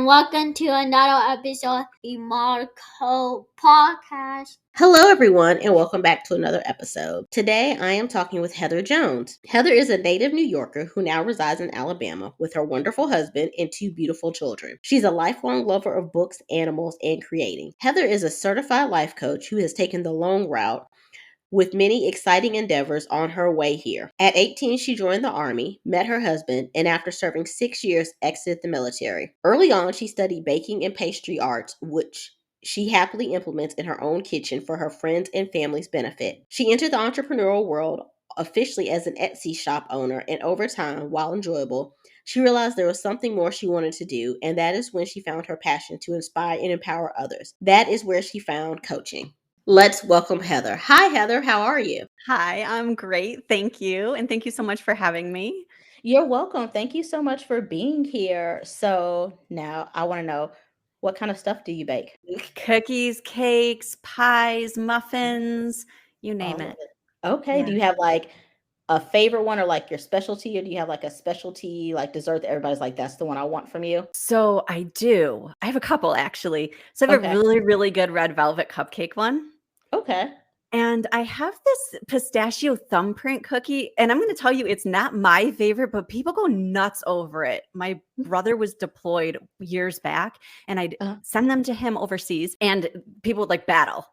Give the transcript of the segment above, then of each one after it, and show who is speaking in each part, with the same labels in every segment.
Speaker 1: and welcome to another episode of the Marco Podcast.
Speaker 2: Hello, everyone, and welcome back to another episode. Today, I am talking with Heather Jones. Heather is a native New Yorker who now resides in Alabama with her wonderful husband and two beautiful children. She's a lifelong lover of books, animals, and creating. Heather is a certified life coach who has taken the long route with many exciting endeavors on her way here. At 18, she joined the Army, met her husband, and after serving 6 years, exited the military. Early on, she studied baking and pastry arts, which she happily implements in her own kitchen for her friends and family's benefit. She entered the entrepreneurial world officially as an Etsy shop owner, and over time, while enjoyable, she realized there was something more she wanted to do, and that is when she found her passion to inspire and empower others. That is where she found coaching. Let's welcome Heather. Hi, Heather. How are you?
Speaker 3: Hi, I'm great. Thank you. And thank you so much for having me.
Speaker 2: You're welcome. Thank you so much for being here. So now I want to know, what kind of stuff do you bake?
Speaker 3: Cookies, cakes, pies, muffins, you name
Speaker 2: All of
Speaker 3: it.
Speaker 2: it. Okay.
Speaker 3: Yeah.
Speaker 2: Do you have like a favorite one or like your specialty, or do you have like a specialty like dessert that everybody's like, that's the one I want from you?
Speaker 3: So I do. I have a couple actually. So I have a
Speaker 2: Okay.
Speaker 3: really, really good red velvet cupcake one.
Speaker 2: Okay.
Speaker 3: And I have this pistachio thumbprint cookie. And I'm going to tell you, it's not my favorite, but people go nuts over it. My brother was deployed years back, and I'd send them to him overseas, and people would like battle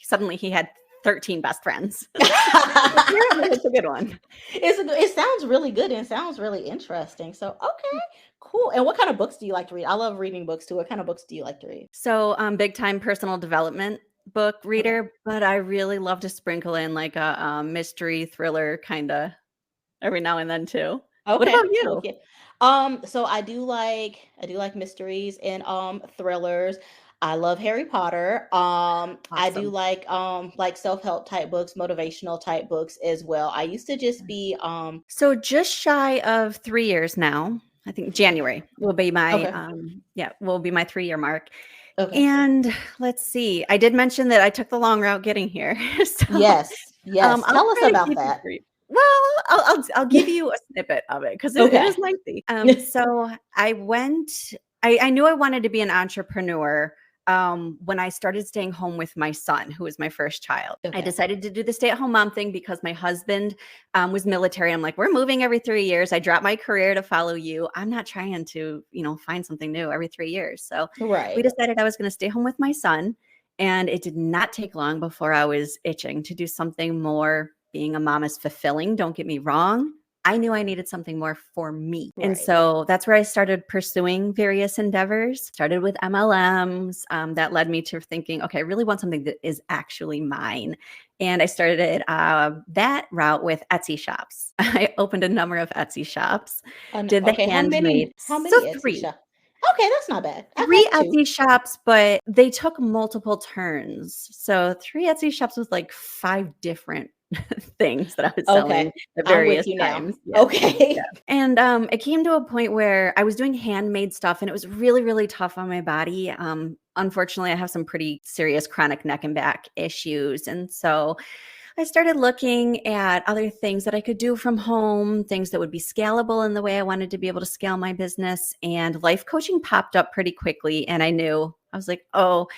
Speaker 3: suddenly he had 13 best friends. Apparently it's a good one.
Speaker 2: It sounds really good and sounds really interesting. So, okay, cool. And what kind of books do you like to read? I love reading books too. What kind of books do you like to read?
Speaker 3: So big time personal development book reader, but I really love to sprinkle in like a mystery thriller kind of every now and then too.
Speaker 2: Okay.
Speaker 3: What about you?
Speaker 2: Okay. So I do like mysteries and thrillers. I love Harry Potter. I do
Speaker 3: Awesome.
Speaker 2: like self-help type books, motivational type books as well. I used to just be
Speaker 3: So just shy of 3 years now. I think January will be my
Speaker 2: okay.
Speaker 3: will be my 3-year mark.
Speaker 2: Okay.
Speaker 3: And let's see. I did mention that I took the long route getting here. So
Speaker 2: Yes. Yes.
Speaker 3: I'll
Speaker 2: Tell us
Speaker 3: try to
Speaker 2: about
Speaker 3: keep it
Speaker 2: that.
Speaker 3: brief. Well, I'll give you a snippet of it because it is
Speaker 2: Okay.
Speaker 3: lengthy. So I knew I wanted to be an entrepreneur when I started staying home with my son, who was my first child. I
Speaker 2: Okay.
Speaker 3: decided to do the stay-at-home mom thing because my husband was military. I'm like, we're moving every 3 years. I dropped my career to follow you. I'm not trying to, find something new every 3 years. So we
Speaker 2: Right.
Speaker 3: decided I was going to stay home with my son. And it did not take long before I was itching to do something more. Being a mom is fulfilling, don't get me wrong. I knew I needed something more for me.
Speaker 2: Right.
Speaker 3: And so that's where I started pursuing various endeavors. Started with MLMs. That led me to thinking, okay, I really want something that is actually mine. And I started that route with Etsy shops. I opened a number of Etsy shops, did the
Speaker 2: Okay.
Speaker 3: handmade.
Speaker 2: How many
Speaker 3: So
Speaker 2: Etsy
Speaker 3: 3.
Speaker 2: shops? Okay, that's not bad. I've
Speaker 3: 3
Speaker 2: had two.
Speaker 3: Etsy shops, but they took multiple turns. So 3 Etsy shops with like 5 different things that I was selling
Speaker 2: Okay.
Speaker 3: at
Speaker 2: I'm with
Speaker 3: various
Speaker 2: you now.
Speaker 3: times. Yeah.
Speaker 2: Okay.
Speaker 3: Yeah. And it came to a point where I was doing handmade stuff and it was really, really tough on my body. Unfortunately, I have some pretty serious chronic neck and back issues. And so I started looking at other things that I could do from home, things that would be scalable in the way I wanted to be able to scale my business. And life coaching popped up pretty quickly. And I was like, oh,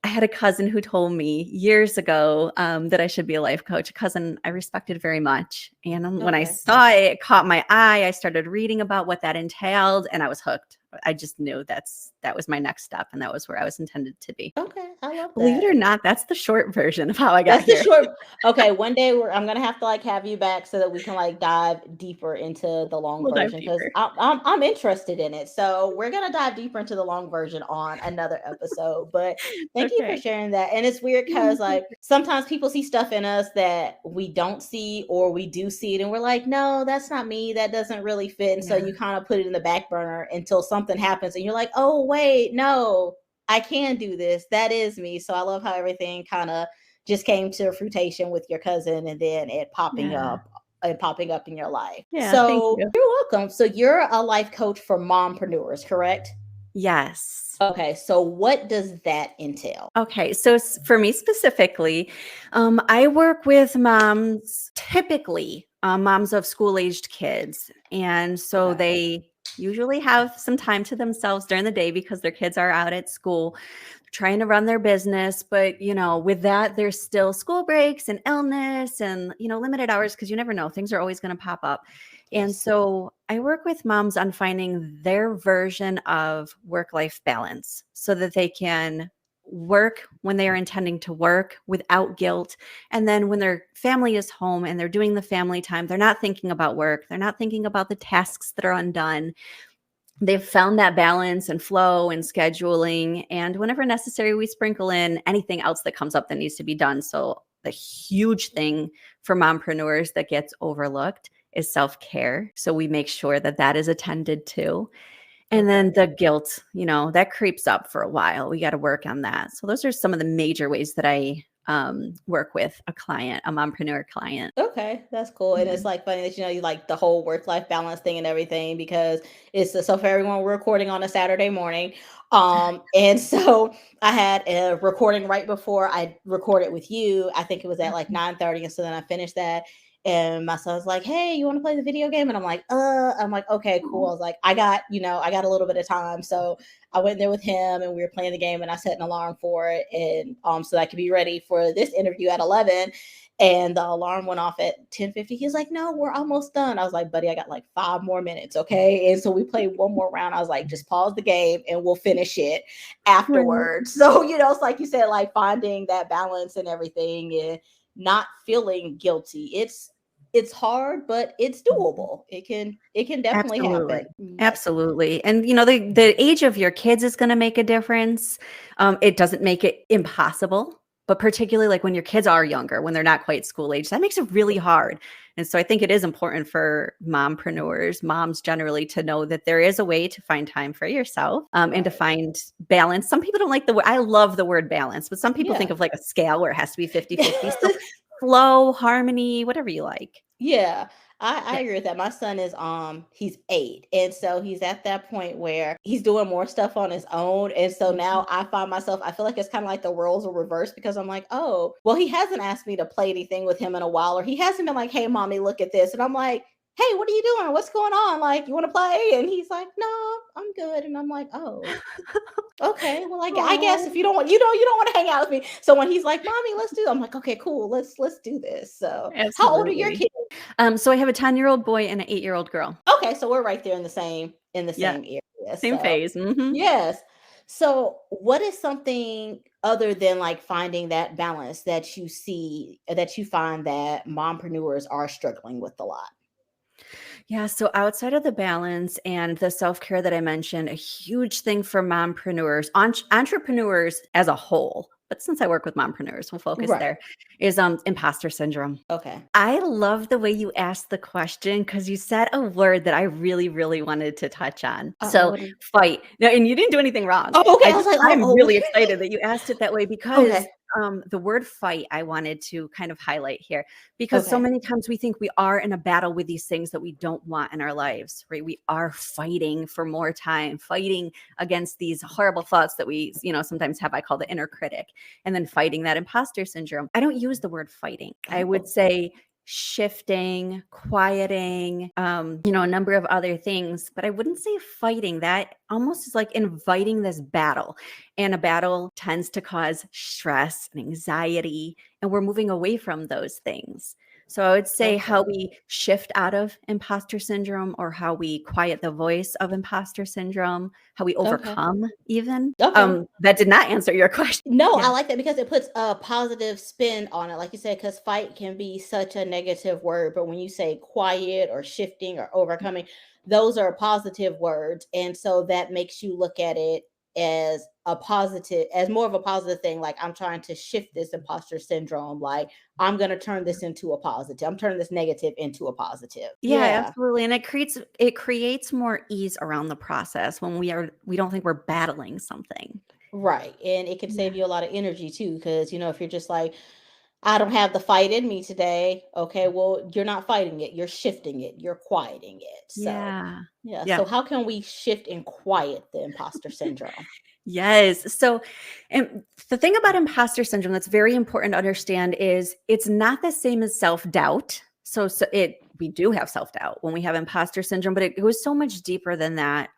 Speaker 3: I had a cousin who told me years ago that I should be a life coach, a cousin I respected very much. And when I
Speaker 2: Okay.
Speaker 3: saw it, it caught my eye. I started reading about what that entailed and I was hooked. I just knew that was my next step and that was where I was intended to be.
Speaker 2: Okay. I love
Speaker 3: Believe it
Speaker 2: that.
Speaker 3: or not, that's the short version of how I got
Speaker 2: That's the
Speaker 3: here.
Speaker 2: short. Okay, one day I'm gonna have to like have you back so that we can like dive deeper into the long
Speaker 3: We'll dive
Speaker 2: version because
Speaker 3: deeper.
Speaker 2: I'm interested in it. So we're gonna dive deeper into the long version on another episode. But thank you for
Speaker 3: Okay.
Speaker 2: sharing that. And it's weird because like sometimes people see stuff in us that we don't see or we do see it and we're like, no, that's not me. That doesn't really fit. And so
Speaker 3: Yeah.
Speaker 2: you kind of put it in the back burner until something happens and you're like, oh wait, no, I can do this. That is me. So I love how everything kind of just came to fruition with your cousin and then it popping
Speaker 3: Yeah.
Speaker 2: up and popping up in your life.
Speaker 3: Yeah. Thank
Speaker 2: So
Speaker 3: you.
Speaker 2: you're welcome. So you're a life coach for mompreneurs, correct?
Speaker 3: Yes.
Speaker 2: Okay. So what does that entail?
Speaker 3: Okay, so for me specifically, I work with moms, typically moms of school-aged kids, and so
Speaker 2: Okay.
Speaker 3: usually have some time to themselves during the day because their kids are out at school trying to run their business. But, with that, there's still school breaks and illness and, limited hours because you never know. Things are always going to pop up. And
Speaker 2: Yes.
Speaker 3: so I work with moms on finding their version of work-life balance so that they can work when they are intending to work without guilt. And then when their family is home and they're doing the family time, they're not thinking about work. They're not thinking about the tasks that are undone. They've found that balance and flow and scheduling. And whenever necessary, we sprinkle in anything else that comes up that needs to be done. So the huge thing for mompreneurs that gets overlooked is self-care. So we make sure that that is attended to. And then the guilt, that creeps up for a while. We got to work on that. So those are some of the major ways that I work with a client, a mompreneur client.
Speaker 2: Okay, that's cool. And
Speaker 3: Yeah.
Speaker 2: it's like funny that you like the whole work-life balance thing and everything because it's so for everyone we're recording on a Saturday morning. And so I had a recording right before I recorded with you. I think it was at like 9:30. And so then I finished that. And my son's like, "Hey, you want to play the video game?" And I'm like, okay, cool. I was like, I got a little bit of time. So I went there with him and we were playing the game and I set an alarm for it. And so that I could be ready for this interview at 11. And the alarm went off at 10:50. He's like, "No, we're almost done." I was like, "Buddy, I got like 5 more minutes, okay?" And so we played one more round. I was like, "Just pause the game and we'll finish it
Speaker 3: Right.
Speaker 2: afterwards." So, it's like you said, like finding that balance and everything and not feeling guilty. It's hard, but it's doable. It can definitely
Speaker 3: Absolutely.
Speaker 2: happen. Yes.
Speaker 3: Absolutely. And the age of your kids is going to make a difference. It doesn't make it impossible, but particularly like when your kids are younger, when they're not quite school age, that makes it really hard. And so I think it is important for mompreneurs, moms generally, to know that there is a way to find time for yourself and to
Speaker 2: Right.
Speaker 3: find balance. Some people don't like the word, I love the word balance, but some people think
Speaker 2: Yeah.
Speaker 3: of like a scale where it has to be 50-50. So flow, harmony, whatever you like.
Speaker 2: Yeah, I
Speaker 3: Yeah.
Speaker 2: agree with that. My son is he's 8. And so he's at that point where he's doing more stuff on his own. And so
Speaker 3: Mhm.
Speaker 2: now I find myself, I feel like it's kind of like the roles are reversed because I'm like, oh, well, he hasn't asked me to play anything with him in a while, or he hasn't been like, "Hey, mommy, look at this." And I'm like, "Hey, what are you doing? What's going on? Like, you want to play?" And he's like, "No, I'm good." And I'm like, "Oh, okay, well, I guess if
Speaker 3: Oh,
Speaker 2: you don't want, you don't want to hang out with me." So when he's like, "Mommy, let's do," I'm like, "Okay, cool, let's do this." So how old are your
Speaker 3: absolutely.
Speaker 2: kids?
Speaker 3: So I have a 10-year-old boy and an 8-year-old girl.
Speaker 2: Okay, so we're right there in the
Speaker 3: Yeah,
Speaker 2: same area.
Speaker 3: same
Speaker 2: So
Speaker 3: phase. Mhm.
Speaker 2: yes. So what is something other than like finding that balance that you see that you find that mompreneurs are struggling with a lot?
Speaker 3: Yeah, so outside of the balance and the self-care that I mentioned, a huge thing for mompreneurs, entrepreneurs as a whole, but since I work with mompreneurs, we'll focus
Speaker 2: Right.
Speaker 3: there, is imposter syndrome.
Speaker 2: Okay.
Speaker 3: I love the way you asked the question because you said a word that I really, really wanted to touch on.
Speaker 2: Uh-oh,
Speaker 3: So,
Speaker 2: what is
Speaker 3: fight. No, and you didn't do anything wrong.
Speaker 2: Oh, okay. I was like,
Speaker 3: I'm
Speaker 2: oh,
Speaker 3: really excited that you asked it that way because
Speaker 2: okay.
Speaker 3: the word fight I wanted to kind of highlight here because so
Speaker 2: Okay.
Speaker 3: many times we think we are in a battle with these things that we don't want in our lives, right? We are fighting for more time, fighting against these horrible thoughts that we, sometimes have, I call the inner critic, and then fighting that imposter syndrome. I don't use the word fighting. I would
Speaker 2: Oh,
Speaker 3: say shifting, quieting, a number of other things, but I wouldn't say fighting. That almost is like inviting this battle. And a battle tends to cause stress and anxiety, and we're moving away from those things. So I would say how
Speaker 2: okay.
Speaker 3: we shift out of imposter syndrome or how we quiet the voice of imposter syndrome, how we
Speaker 2: Okay.
Speaker 3: overcome even.
Speaker 2: Okay.
Speaker 3: That did not answer your question.
Speaker 2: No,
Speaker 3: Yeah.
Speaker 2: I like that because it puts a positive spin on it. Like you said, because fight can be such a negative word, but when you say quiet or shifting or overcoming, those are positive words. And so that makes you look at it as as more of a positive thing. Like, I'm trying to shift this imposter syndrome. Like, I'm going to turn this into a positive. I'm turning this negative into a positive.
Speaker 3: Yeah,
Speaker 2: Yeah.
Speaker 3: absolutely, and it creates more ease around the process when we don't think we're battling something.
Speaker 2: Right. And it can save
Speaker 3: Yeah.
Speaker 2: you a lot of energy too. Cause, if you're just like, "I don't have the fight in me today." Okay, well, you're not fighting it, you're shifting it, you're quieting it. So,
Speaker 3: Yeah.
Speaker 2: yeah.
Speaker 3: Yeah.
Speaker 2: So, how can we shift and quiet the imposter syndrome?
Speaker 3: Yes. So, and the thing about imposter syndrome that's very important to understand is it's not the same as self-doubt. So it we do have self-doubt, when we have imposter syndrome, but it goes so much deeper than that.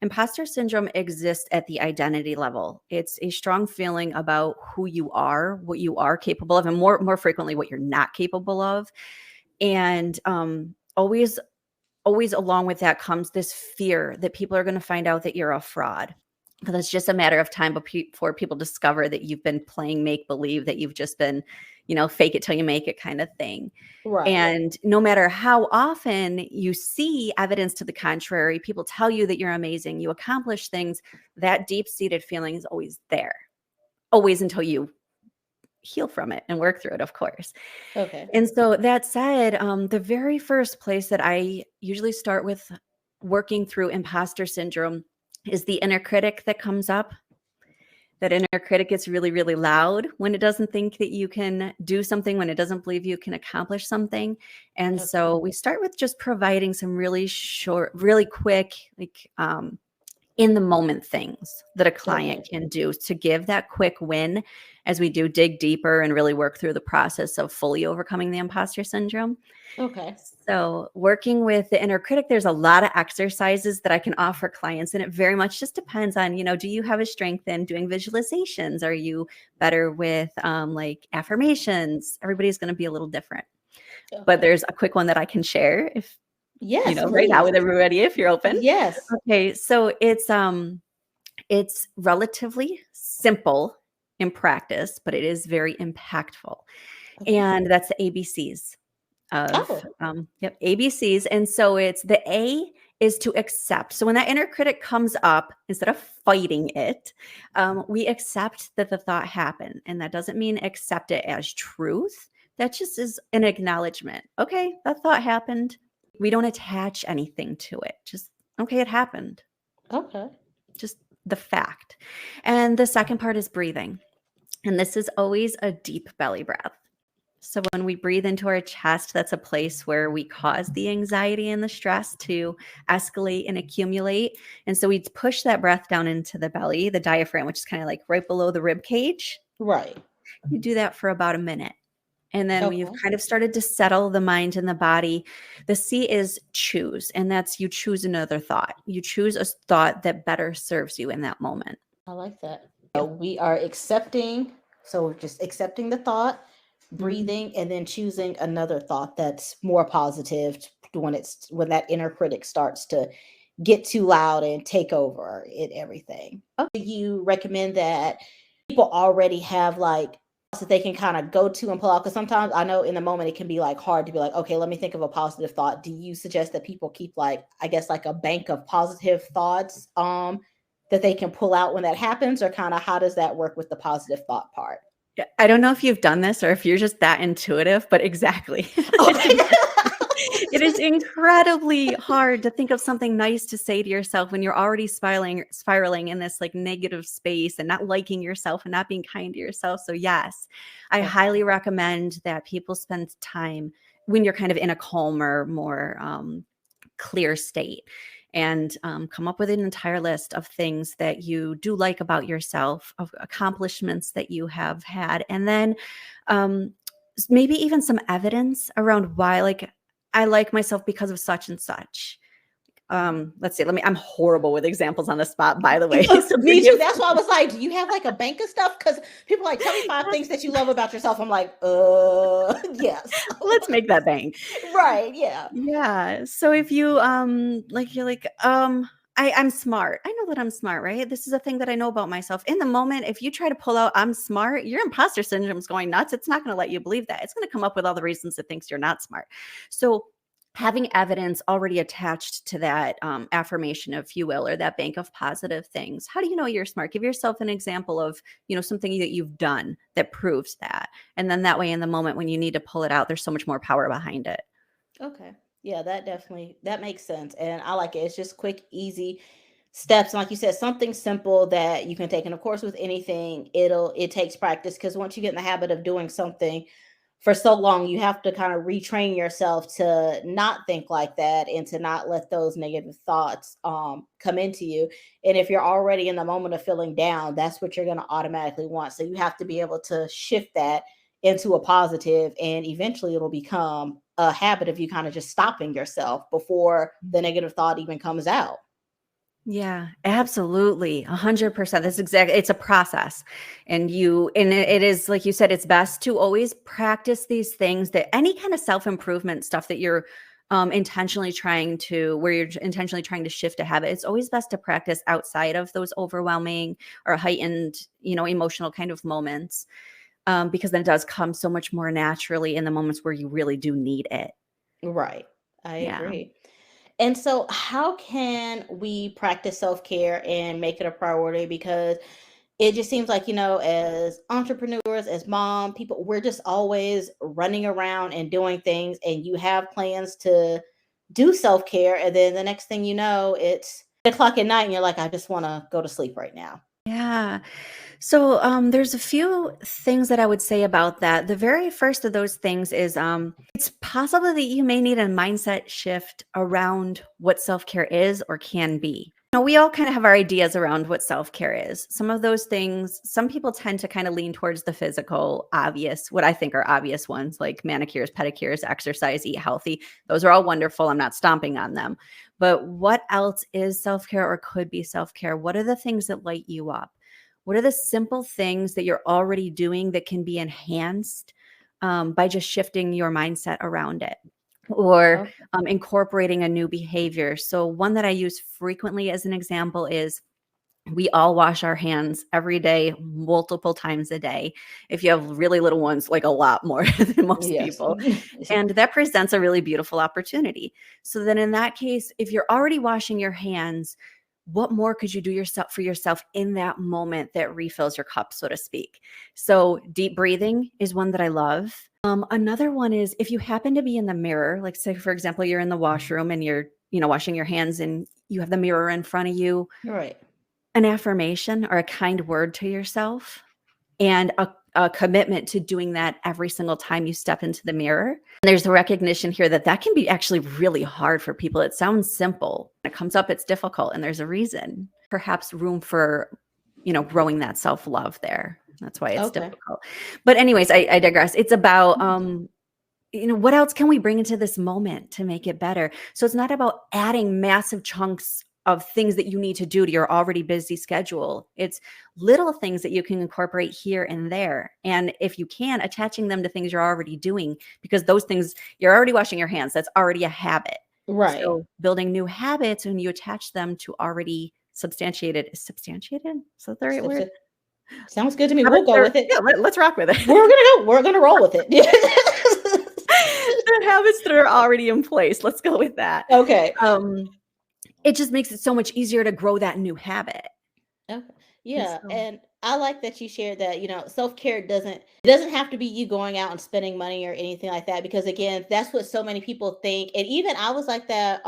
Speaker 3: Imposter syndrome exists at the identity level. It's a strong feeling about who you are, what you are capable of, and more frequently what you're not capable of. And always along with that comes this fear that people are going to find out that you're a fraud. Because it's just a matter of time before people discover that you've been playing make believe, that you've just been, fake it till you make it kind of thing.
Speaker 2: Right.
Speaker 3: And no matter how often you see evidence to the contrary, people tell you that you're amazing, you accomplish things, that deep-seated feeling is always there. Always, until you heal from it and work through it, of course.
Speaker 2: Okay.
Speaker 3: And so that said, the very first place that I usually start with working through imposter syndrome is the inner critic that comes up. That inner critic gets really, really loud when it doesn't think that you can do something, when it doesn't believe you can accomplish something. And
Speaker 2: Okay.
Speaker 3: so we start with just providing some really short, really quick, like in the moment things that a client can do to give that quick win as we do dig deeper and really work through the process of fully overcoming the imposter syndrome.
Speaker 2: Okay.
Speaker 3: So working with the inner critic, there's a lot of exercises that I can offer clients, and it very much just depends on, do you have a strength in doing visualizations? Are you better with like affirmations? Everybody's going to be a little different.
Speaker 2: Okay.
Speaker 3: But there's a quick one that I can share if,
Speaker 2: Yes,
Speaker 3: right now
Speaker 2: please.
Speaker 3: with everybody, if you're open.
Speaker 2: Yes.
Speaker 3: Okay. So it's relatively simple in practice, but it is very impactful.
Speaker 2: Okay.
Speaker 3: And that's the ABCs of ABCs. And so it's the A is to accept. So when that inner critic comes up, instead of fighting it, we accept that the thought happened. And that doesn't mean accept it as truth. That just is an acknowledgement. Okay, that thought happened. We don't attach anything to it. Just, okay, it happened.
Speaker 2: Okay.
Speaker 3: Just the fact. And the second part is breathing. And this is always a deep belly breath. So when we breathe into our chest, that's a place where we cause the anxiety and the stress to escalate and accumulate. And so we push that breath down into the belly, the diaphragm, which is kind of like right below the rib cage.
Speaker 2: Right.
Speaker 3: You do that for about a minute. And then when you've
Speaker 2: Okay.
Speaker 3: kind of started to settle the mind and the body, the C is choose. And that's you choose another thought. You choose a thought that better serves you in that moment.
Speaker 2: I like that. We are accepting. So we're just accepting the thought, breathing, and then choosing another thought that's more positive when that inner critic starts to get too loud and take over it, everything. Okay. You recommend that people already have like that they can kind of go to and pull out, because sometimes I know in the moment it can be like hard to be like, okay, let me think of a positive thought. Do you suggest that people keep like, I guess, like a bank of positive thoughts that they can pull out when that happens, or kind of how does that work with the positive thought part?
Speaker 3: Yeah, I don't know if you've done this or if you're just that intuitive, but exactly. It is incredibly hard to think of something nice to say to yourself when you're already spiraling in this like negative space and not liking yourself and not being kind to yourself. So yes, I highly recommend that people spend time when you're kind of in a calmer, more clear state, and come up with an entire list of things that you do like about yourself, of accomplishments that you have had, and then maybe even some evidence around why, like, I like myself because of such and such. Let's see. I'm horrible with examples on the spot, by the way. So
Speaker 2: Me too. That's why I was like, do you have like a bank of stuff? Because people are like, tell me 5 things that you love about yourself. I'm like, yes.
Speaker 3: Let's make that bank.
Speaker 2: Right. Yeah.
Speaker 3: Yeah. So if you you're like, I'm smart. I know that I'm smart, right? This is a thing that I know about myself. In the moment, if you try to pull out I'm smart, your imposter syndrome is going nuts. It's not going to let you believe that. It's going to come up with all the reasons it thinks you're not smart. So having evidence already attached to that affirmation, if you will, or that bank of positive things. How do you know you're smart? Give yourself an example of, something that you've done that proves that. And then that way in the moment when you need to pull it out, there's so much more power behind it.
Speaker 2: Okay. Yeah, that makes sense. And I like it. It's just quick, easy steps. And like you said, something simple that you can take. And of course, with anything, it takes practice, because once you get in the habit of doing something for so long, you have to kind of retrain yourself to not think like that and to not let those negative thoughts come into you. And if you're already in the moment of feeling down, that's what you're going to automatically want. So you have to be able to shift that into a positive, and eventually it'll become a habit of you kind of just stopping yourself before the negative thought even comes out.
Speaker 3: Yeah, absolutely. 100%. That's exactly, it's a process. And it is, like you said, it's best to always practice these things, that any kind of self-improvement stuff that you're intentionally trying to, where you're intentionally trying to shift a habit. It's always best to practice outside of those overwhelming or heightened, emotional kind of moments. Because then it does come so much more naturally in the moments where you really do need it.
Speaker 2: Right. I
Speaker 3: Yeah.
Speaker 2: agree. And so, how can we practice self care and make it a priority? Because it just seems like, as entrepreneurs, as mom, people, we're just always running around and doing things, and you have plans to do self care. And then the next thing you know, it's 8 o'clock at night, and you're like, I just want to go to sleep right now.
Speaker 3: Yeah. So there's a few things that I would say about that. The very first of those things is it's possible that you may need a mindset shift around what self-care is or can be. We all kind of have our ideas around what self-care is. Some of those things, some people tend to kind of lean towards the physical, obvious, what I think are obvious ones, like manicures, pedicures, exercise, eat healthy. Those are all wonderful. I'm not stomping on them. But what else is self-care or could be self-care? What are the things that light you up? What are the simple things that you're already doing that can be enhanced by just shifting your mindset around it, or
Speaker 2: Okay.
Speaker 3: incorporating a new behavior? So one that I use frequently as an example is, we all wash our hands every day, multiple times a day. If you have really little ones, like a lot more than most
Speaker 2: Yes.
Speaker 3: people. And that presents a really beautiful opportunity. So then in that case, if you're already washing your hands, what more could you do for yourself in that moment that refills your cup, so to speak? So deep breathing is one that I love. Another one is, if you happen to be in the mirror, like say, for example, you're in the washroom and you're, washing your hands and you have the mirror in front of you,
Speaker 2: Right.
Speaker 3: an affirmation or a kind word to yourself, and a commitment to doing that every single time you step into the mirror. And there's a recognition here that that can be actually really hard for people. It sounds simple. When it comes up, it's difficult, and there's a reason. Perhaps room for, growing that self-love there. That's why it's
Speaker 2: Okay.
Speaker 3: difficult. But anyways, I digress. It's about what else can we bring into this moment to make it better? So it's not about adding massive chunks of things that you need to do to your already busy schedule. It's little things that you can incorporate here and there. And if you can, attaching them to things you're already doing, because those things, you're already washing your hands. That's already a habit.
Speaker 2: Right.
Speaker 3: So building new habits, when you attach them to already substantiated, is that the right word?
Speaker 2: Sounds good to me. We'll
Speaker 3: Habits
Speaker 2: go
Speaker 3: are,
Speaker 2: with it.
Speaker 3: yeah, let's rock with it.
Speaker 2: We're gonna roll with it.
Speaker 3: The habits that are already in place. Let's go with that.
Speaker 2: Okay.
Speaker 3: It just makes it so much easier to grow that new habit.
Speaker 2: Okay.
Speaker 3: And
Speaker 2: Yeah,
Speaker 3: so,
Speaker 2: and I like that you shared that, self-care doesn't have to be you going out and spending money or anything like that, because again, that's what so many people think. And even I was like that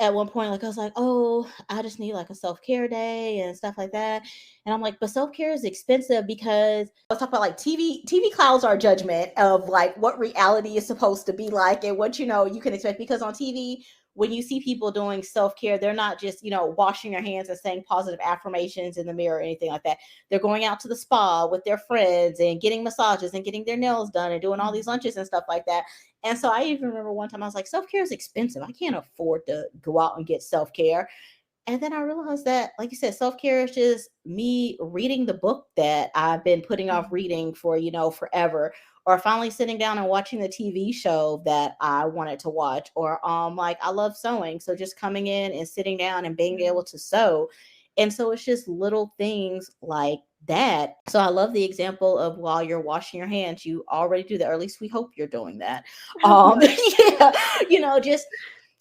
Speaker 2: at one point, like I was like, "Oh, I just need like a self-care day and stuff like that." And I'm like, "But self-care is expensive," because I was talking about like TV clouds our judgment of like what reality is supposed to be like and what you can expect, because on TV, when you see people doing self-care, they're not just, washing their hands and saying positive affirmations in the mirror or anything like that. They're going out to the spa with their friends and getting massages and getting their nails done and doing all these lunches and stuff like that. And so I even remember one time I was like, self care is expensive. I can't afford to go out and get self care. And then I realized that, like you said, self care is just me reading the book that I've been putting off reading for, forever, or finally sitting down and watching the TV show that I wanted to watch, or like I love sewing. So just coming in and sitting down and being able to sew. And so it's just little things like that. So I love the example of while you're washing your hands, you already do that, or at least we hope you're doing that. Yeah, just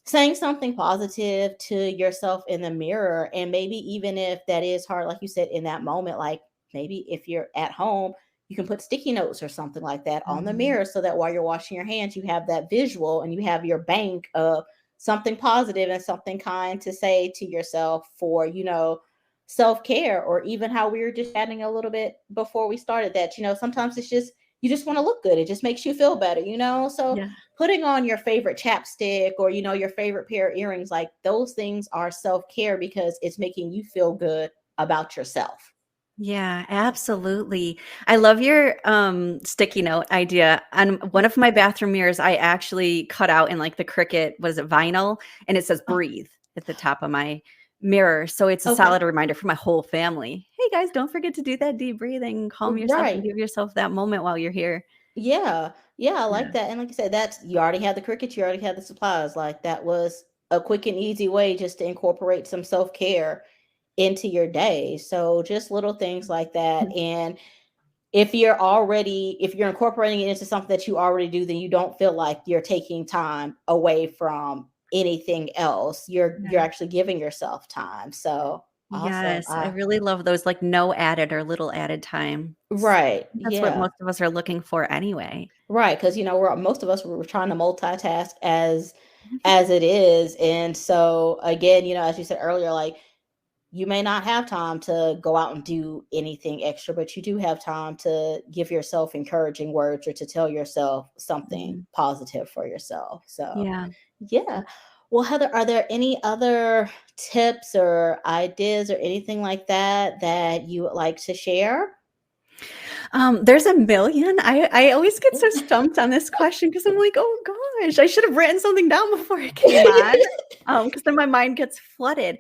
Speaker 2: saying something positive to yourself in the mirror. And maybe even if that is hard, like you said, in that moment, like maybe if you're at home, you can put sticky notes or something like that on the
Speaker 3: Mhm.
Speaker 2: mirror, so that while you're washing your hands, you have that visual and you have your bank of something positive and something kind to say to yourself for, self-care. Or even how we were just chatting a little bit before we started, that, sometimes it's just, you just want to look good. It just makes you feel better, so
Speaker 3: Yeah.
Speaker 2: putting on your favorite chapstick or your favorite pair of earrings, like those things are self-care because it's making you feel good about yourself.
Speaker 3: Yeah, absolutely. I love your sticky note idea. On one of my bathroom mirrors, I actually cut out in like the Cricut, was it vinyl? And it says
Speaker 2: Oh,
Speaker 3: breathe at the top of my mirror. So it's a
Speaker 2: okay.
Speaker 3: solid reminder for my whole family. Hey guys, don't forget to do that deep breathing, calm yourself and
Speaker 2: Right.
Speaker 3: give yourself that moment while you're here.
Speaker 2: Yeah. Yeah, I like
Speaker 3: Yeah.
Speaker 2: that. And like you said, that's you already had the cricket, you already had the supplies. Like that was a quick and easy way just to incorporate some self-care into your day. So just little things like that. And if you're incorporating it into something that you already do, then you don't feel like you're taking time away from anything else. You're
Speaker 3: Yeah.
Speaker 2: actually giving yourself time. So awesome.
Speaker 3: Yes, I really love those like no added or little added time.
Speaker 2: Right.
Speaker 3: That's what
Speaker 2: Yeah.
Speaker 3: most of us are looking for anyway.
Speaker 2: Right. Because we're most of us we're trying to multitask as it is. And so again, as you said earlier, like you may not have time to go out and do anything extra, but you do have time to give yourself encouraging words or to tell yourself something
Speaker 3: Mhm.
Speaker 2: positive for yourself. So,
Speaker 3: Yeah.
Speaker 2: yeah. Well, Heather, are there any other tips or ideas or anything like that that you would like to share?
Speaker 3: There's a million. I always get so stumped on this question because I'm like, "Oh gosh, I should have written something down before I came on." Because then my mind gets flooded.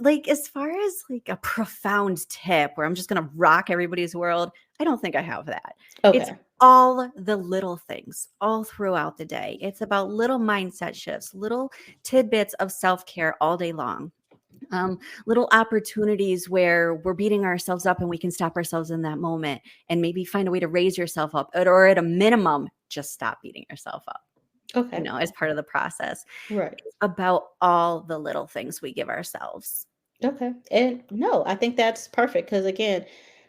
Speaker 3: Like, as far as, like, a profound tip where I'm just gonna rock everybody's world, I don't think I have that. It's
Speaker 2: Okay.
Speaker 3: all the little things all throughout the day. It's about little mindset shifts, little tidbits of self-care all day long. um, Little opportunities where we're beating ourselves up and we can stop ourselves in that moment and maybe find a way to raise yourself up, or at a minimum, just stop beating yourself up,
Speaker 2: Okay.
Speaker 3: as part of the process.
Speaker 2: Right.
Speaker 3: It's about all the little things we give ourselves.
Speaker 2: Okay. And no, I think that's perfect because again,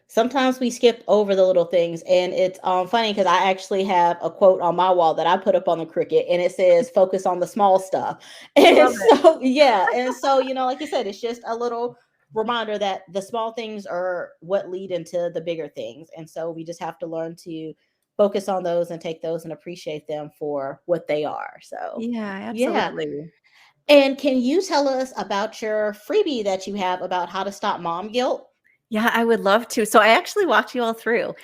Speaker 2: sometimes we skip over the little things and it's funny because I actually have a quote on my wall that I put up on the cricket and it says focus on the small stuff.
Speaker 3: I
Speaker 2: And
Speaker 3: love it.
Speaker 2: so yeah, and so like you said, it's just a little reminder that the small things are what lead into the bigger things. And so we just have to learn to focus on those and take those and appreciate them for what they are. So
Speaker 3: Yeah,
Speaker 2: yeah.
Speaker 3: absolutely.
Speaker 2: And can you tell us about your freebie that you have about how to stop mom guilt?
Speaker 3: Yeah, I would love to. So I actually walked you all through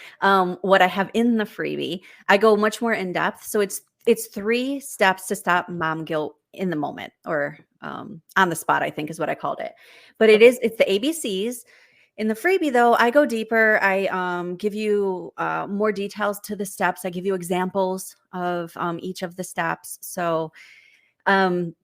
Speaker 3: what I have in the freebie. I go much more in depth. So it's 3 steps to stop mom guilt in the moment, or on the spot, I think is what I called it. But
Speaker 2: Okay.
Speaker 3: it's the ABCs. In the freebie, though, I go deeper. I give you more details to the steps. I give you examples of each of the steps. So um,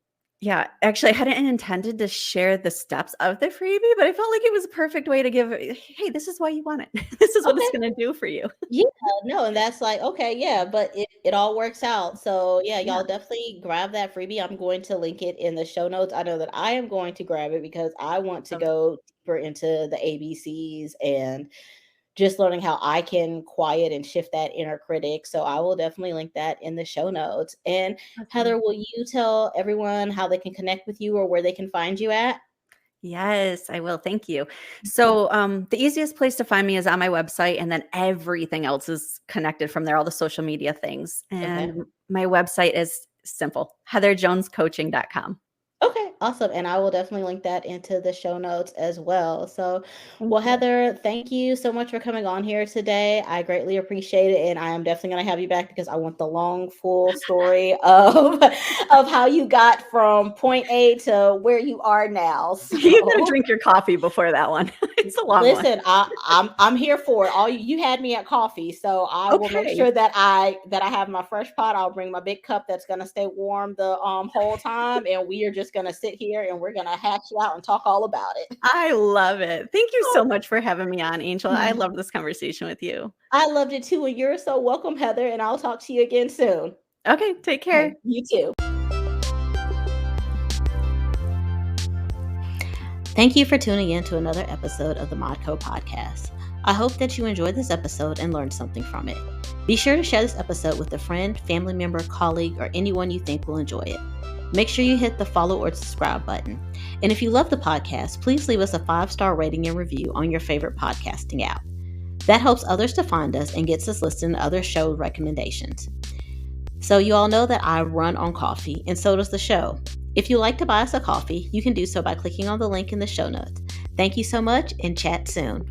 Speaker 3: yeah, actually, I hadn't intended to share the steps of the freebie, but I felt like it was a perfect way to give, hey, this is why you want it. This is what it's
Speaker 2: Okay.
Speaker 3: going to do for you.
Speaker 2: Yeah, no, and that's like, okay, yeah, but it all works out. So yeah,
Speaker 3: Yeah.
Speaker 2: y'all definitely grab that freebie. I'm going to link it in the show notes. I know that I am going to grab it because I want to
Speaker 3: Okay.
Speaker 2: go deeper into the ABCs and just learning how I can quiet and shift that inner critic. So I will definitely link that in the show notes. And
Speaker 3: Awesome.
Speaker 2: Heather, will you tell everyone how they can connect with you or where they can find you at?
Speaker 3: Yes, I will. Thank you. So, the easiest place to find me is on my website, and then everything else is connected from there, all the social media things.
Speaker 2: Okay.
Speaker 3: And my website is simple, heatherjonescoaching.com.
Speaker 2: Okay, awesome. And I will definitely link that into the show notes as well. So,
Speaker 3: Thank
Speaker 2: well,
Speaker 3: you.
Speaker 2: Heather, thank you so much for coming on here today. I greatly appreciate it. And I am definitely going to have you back because I want the long, full story of, of how you got from point A to where you are now.
Speaker 3: You got to
Speaker 2: So,
Speaker 3: drink your coffee before that one. It's a long one.
Speaker 2: listen, I'm here for it. All you had me at coffee, so I will make
Speaker 3: Okay.
Speaker 2: sure that I have my fresh pot. I'll bring my big cup that's gonna stay warm the whole time, and we are just gonna sit here and we're gonna hash you out and talk all about it.
Speaker 3: I love it. Thank you
Speaker 2: Oh,
Speaker 3: so much for having me on, Angel. I love this conversation with you.
Speaker 2: I loved it too, and you're so welcome, Heather. And I'll talk to you again soon.
Speaker 3: Okay, take care.
Speaker 2: Hey, you too. Thank you for tuning in to another episode of the Modco podcast. I hope that you enjoyed this episode and learned something from it. Be sure to share this episode with a friend, family member, colleague, or anyone you think will enjoy it. Make sure you hit the follow or subscribe button. And if you love the podcast, please leave us a 5-star rating and review on your favorite podcasting app. That helps others to find us and gets us listed in other show recommendations. So you all know that I run on coffee, and so does the show. If you'd like to buy us a coffee, you can do so by clicking on the link in the show notes. Thank you so much, and chat soon.